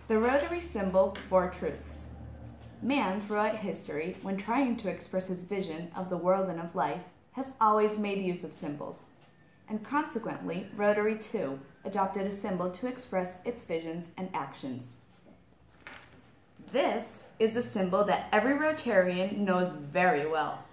The Rotary symbol, four truths. Man, throughout history, when trying to express his vision of the world and of life, has always made use of symbols. And consequently, Rotary, too, adopted a symbol to express its visions and actions. This is the symbol that every Rotarian knows very well.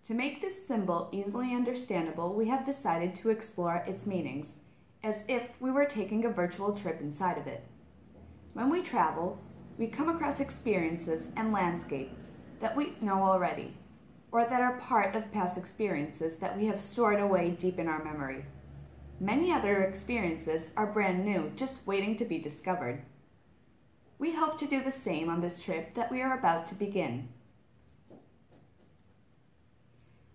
To make this symbol easily understandable, we have decided to explore its meanings, as if we were taking a virtual trip inside of it. When we travel, we come across experiences and landscapes that we know already, or that are part of past experiences that we have stored away deep in our memory. Many other experiences are brand new, just waiting to be discovered. We hope to do the same on this trip that we are about to begin.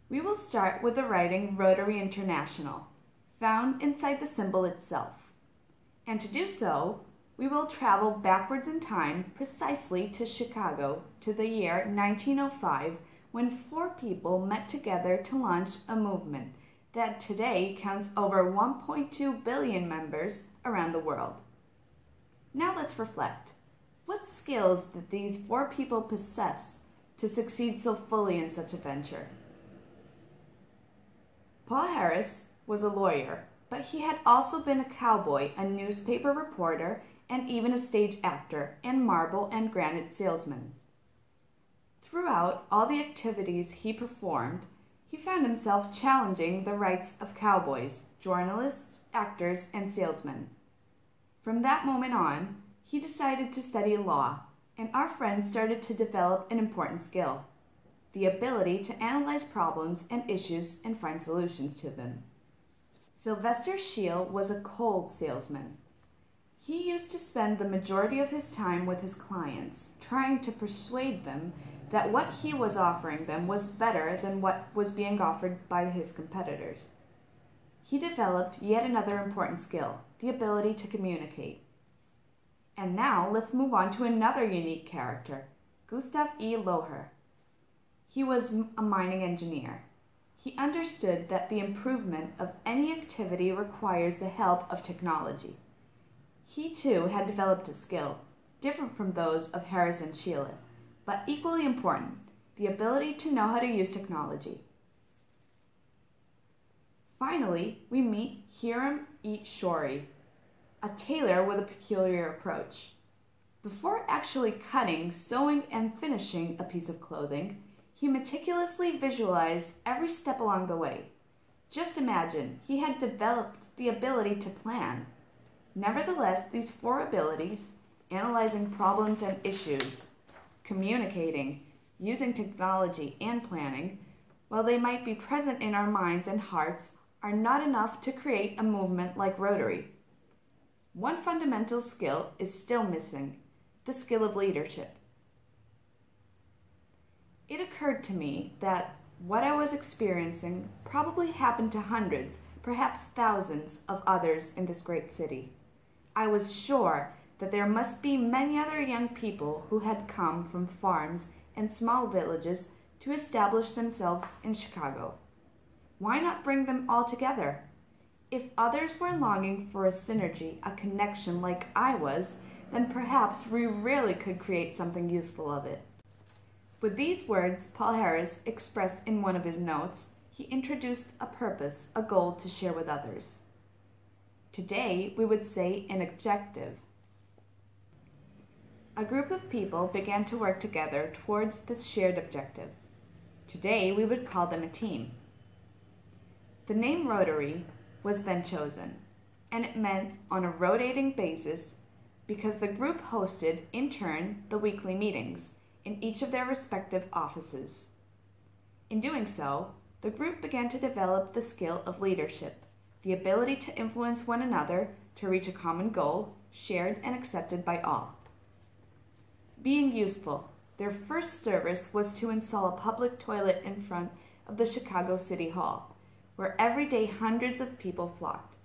We will start with the writing Rotary International, found inside the symbol itself. And to do so, we will travel backwards in time precisely to Chicago, to the year 1905, when four people met together to launch a movement that today counts over 1.2 billion members around the world. Now let's reflect. What skills did these four people possess to succeed so fully in such a venture? Paul Harris was a lawyer, but he had also been a cowboy, a newspaper reporter, and even a stage actor and marble and granite salesman. Throughout all the activities he performed, he found himself challenging the rights of cowboys, journalists, actors, and salesmen. From that moment on, he decided to study law, and our friend started to develop an important skill: the ability to analyze problems and issues and find solutions to them. Sylvester Scheel was a cold salesman. He used to spend the majority of his time with his clients, trying to persuade them that what he was offering them was better than what was being offered by his competitors. He developed yet another important skill, the ability to communicate. And now let's move on to another unique character, Gustav E. Loher. He was a mining engineer. He understood that the improvement of any activity requires the help of technology. He too had developed a skill, different from those of Harris and Scheel, but equally important, the ability to know how to use technology. Finally, we meet Hiram E. Shorey, a tailor with a peculiar approach. Before actually cutting, sewing, and finishing a piece of clothing, he meticulously visualized every step along the way. Just imagine, he had developed the ability to plan. Nevertheless, these four abilities, analyzing problems and issues, communicating, using technology, and planning, while they might be present in our minds and hearts, are not enough to create a movement like Rotary. One fundamental skill is still missing, the skill of leadership. It occurred to me that what I was experiencing probably happened to hundreds, perhaps thousands of others in this great city. I was sure that there must be many other young people who had come from farms and small villages to establish themselves in Chicago. Why not bring them all together? If others were longing for a synergy, a connection like I was, then perhaps we really could create something useful of it. With these words Paul Harris expressed in one of his notes, he introduced a purpose, a goal to share with others. Today, we would say an objective. A group of people began to work together towards this shared objective. Today, we would call them a team. The name Rotary was then chosen, and it meant on a rotating basis because the group hosted, in turn, the weekly meetings in each of their respective offices. In doing so, the group began to develop the skill of leadership, the ability to influence one another to reach a common goal, shared and accepted by all. Being useful, their first service was to install a public toilet in front of the Chicago City Hall, where every day hundreds of people flocked.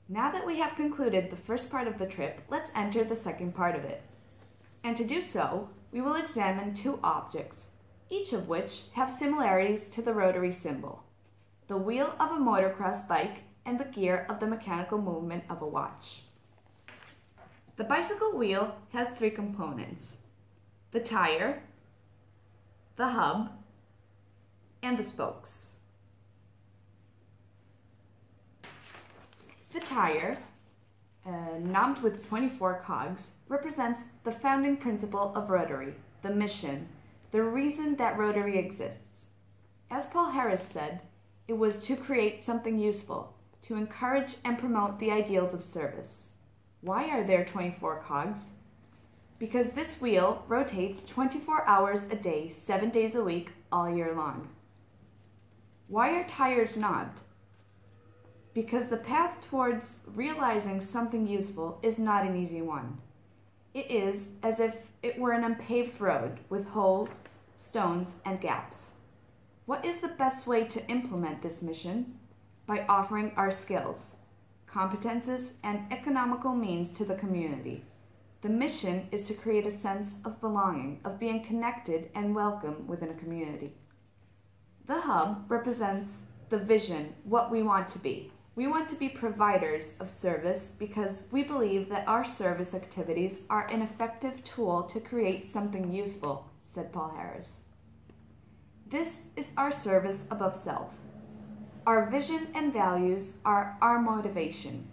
Now that we have concluded the first part of the trip, let's enter the second part of it. And to do so, we will examine two objects, each of which have similarities to the Rotary symbol: the wheel of a motocross bike and the gear of the mechanical movement of a watch. The bicycle wheel has three components: the tire, the hub, and the spokes. The tire, knobbed with 24 cogs, represents the founding principle of Rotary, the mission, the reason that Rotary exists. As Paul Harris said, it was to create something useful, to encourage and promote the ideals of service. Why are there 24 cogs? Because this wheel rotates 24 hours a day, 7 days a week, all year long. Why are tires knobbed? Because the path towards realizing something useful is not an easy one. It is as if it were an unpaved road with holes, stones, and gaps. What is the best way to implement this mission? By offering our skills, competences, and economical means to the community. The mission is to create a sense of belonging, of being connected and welcome within a community. The hub represents the vision, what we want to be. We want to be providers of service because we believe that our service activities are an effective tool to create something useful, said Paul Harris. This is our service above self. Our vision and values are our motivation.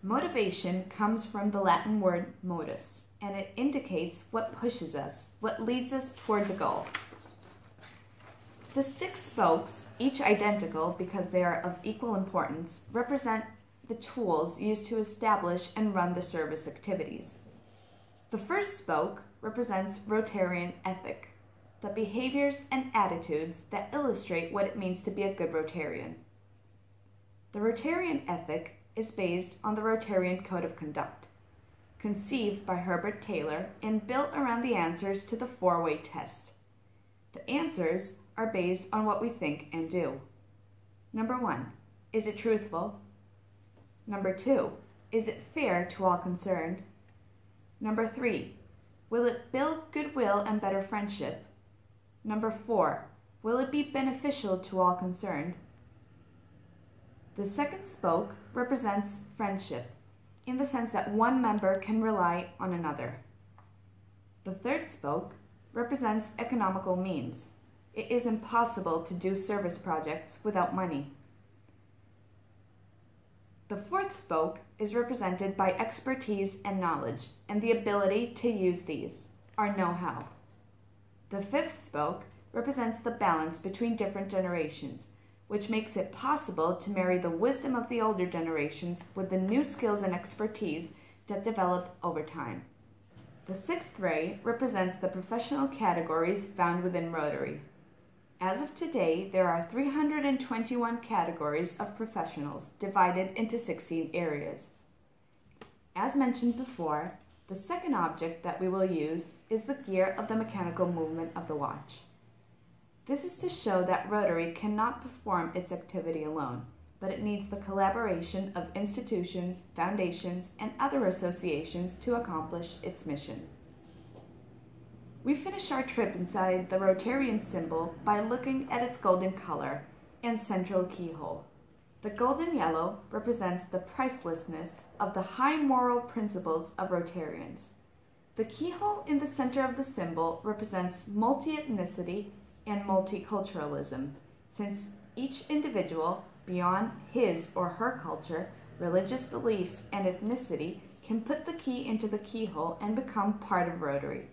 Motivation comes from the Latin word modus, and it indicates what pushes us, what leads us towards a goal. The 6 spokes, each identical because they are of equal importance, represent the tools used to establish and run the service activities. The first spoke represents Rotarian ethic, the behaviors and attitudes that illustrate what it means to be a good Rotarian. The Rotarian ethic is based on the Rotarian Code of Conduct, conceived by Herbert Taylor and built around the answers to the 4-way test. The answers are based on what we think and do. Number 1, is it truthful? Number 2, is it fair to all concerned? Number 3, will it build goodwill and better friendship? Number 4, will it be beneficial to all concerned? The second spoke represents friendship, in the sense that one member can rely on another. The third spoke represents economical means. It is impossible to do service projects without money. The fourth spoke is represented by expertise and knowledge, and the ability to use these, our know-how. The fifth spoke represents the balance between different generations, which makes it possible to marry the wisdom of the older generations with the new skills and expertise that develop over time. The sixth ray represents the professional categories found within Rotary. As of today, there are 321 categories of professionals divided into 16 areas. As mentioned before, the second object that we will use is the gear of the mechanical movement of the watch. This is to show that Rotary cannot perform its activity alone, but it needs the collaboration of institutions, foundations, and other associations to accomplish its mission. We finish our trip inside the Rotarian symbol by looking at its golden color and central keyhole. The golden yellow represents the pricelessness of the high moral principles of Rotarians. The keyhole in the center of the symbol represents multi-ethnicity and multiculturalism, since each individual, beyond his or her culture, religious beliefs, and ethnicity, can put the key into the keyhole and become part of Rotary.